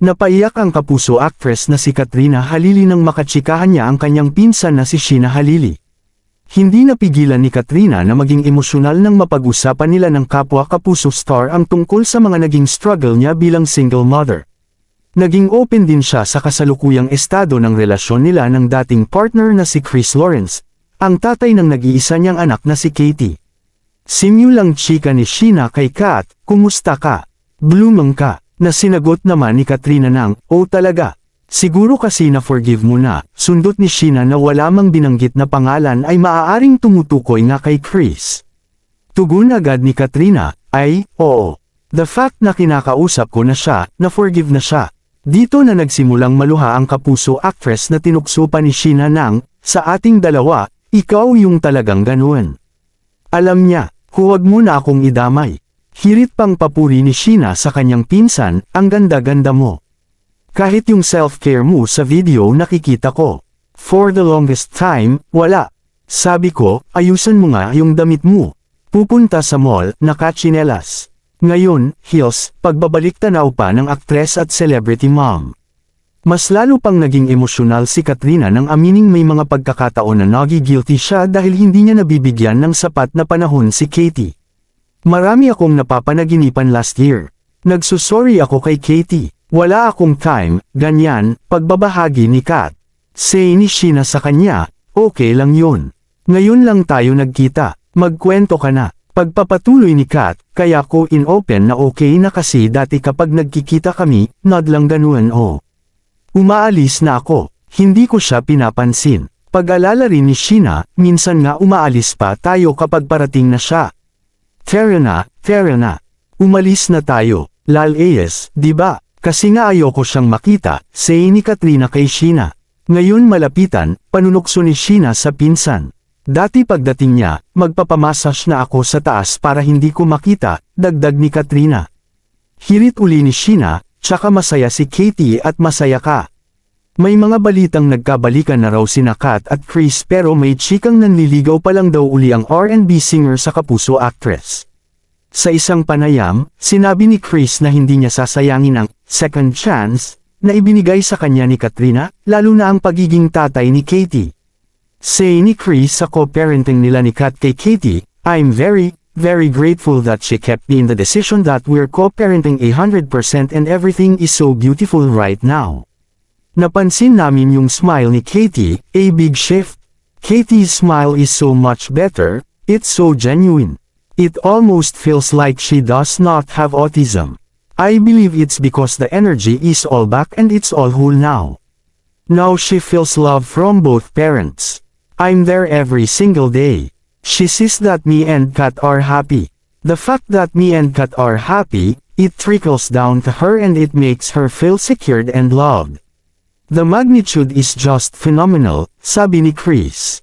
Napaiyak ang kapuso actress na si Katrina Halili nang makachikahan niya ang kanyang pinsan na si Sheena Halili. Hindi napigilan ni Katrina na maging emosyonal nang mapag-usapan nila ng kapwa kapuso star ang tungkol sa mga naging struggle niya bilang single mother. Naging open din siya sa kasalukuyang estado ng relasyon nila ng dating partner na si Chris Lawrence, ang tatay ng nag-iisa niyang anak na si Katie. Simulang chika ni Sheena kay Kat, "Kumusta ka? Blooming ka," na sinagot naman ni Katrina ng, "Oh talaga? Siguro kasi na-forgive mo na." Sundot ni Sheena na wala mang binanggit na pangalan ay maaaring tumutukoy nga kay Chris. Tugon agad ni Katrina, "Ay, oo. The fact na kinakausap ko na siya, na-forgive na siya." Dito na nagsimulang maluha ang kapuso actress na tinukso pa ni Sheena ng, "Sa ating dalawa, ikaw yung talagang ganoon. Alam niya, huwag mo na akong idamay." Hirit pang papuri ni Sheena sa kanyang pinsan, "Ang ganda-ganda mo. Kahit yung self-care mo sa video nakikita ko. For the longest time, wala. Sabi ko, ayusan mo nga yung damit mo. Pupunta sa mall, nakatsinelas." Ngayon, heels, pagbabalik tanaw pa ng aktres at celebrity mom. Mas lalo pang naging emosyonal si Katrina nang amining may mga pagkakataon na nagi-guilty siya dahil hindi niya nabibigyan ng sapat na panahon si Katie. "Marami akong napapanaginipan last year. Nagsusorry ako kay Katie. Wala akong time," ganyan, pagbabahagi ni Kat. Say ni Sheena sa kanya, "Okay lang yun. Ngayon lang tayo nagkita. Magkwento ka na." Pagpapatuloy ni Kat, "Kaya ko in-open na okay na kasi dati kapag nagkikita kami, nod lang ganun oh. Umaalis na ako." Hindi ko siya pinapansin. Pag-alala rin ni Sheena, "Minsan nga umaalis pa tayo kapag parating na siya. Tara na. Umalis na tayo. Lalayas, di ba? Kasi nga ayoko siyang makita," say ni Katrina kay Sheena. Ngayon malapitan, panunukso ni Sheena sa pinsan. "Dati pagdating niya, magpapamassage na ako sa taas para hindi ko makita," dagdag ni Katrina. Hirit uli ni Sheena, "Tsaka masaya si Katie at masaya ka." May mga balitang nagkabalikan na raw sina Kat at Chris pero may chikang nanliligaw pa lang daw uli ang R&B singer sa kapuso actress. Sa isang panayam, sinabi ni Chris na hindi niya sasayangin ang second chance na ibinigay sa kanya ni Katrina, lalo na ang pagiging tatay ni Katie. Say ni Chris sa co-parenting nila ni Kat kay Katie, "I'm very, very grateful that she kept me in the decision that we're co-parenting 100% and everything is so beautiful right now." Napansin namin yung smile ni Katie, a big shift. Katie's smile is so much better, it's so genuine. It almost feels like she does not have autism. I believe it's because the energy is all back and it's all whole now. Now she feels love from both parents. I'm there every single day. She sees that me and Kat are happy. The fact that me and Kat are happy, it trickles down to her and it makes her feel secured and loved. The magnitude is just phenomenal, sabi ni Chris.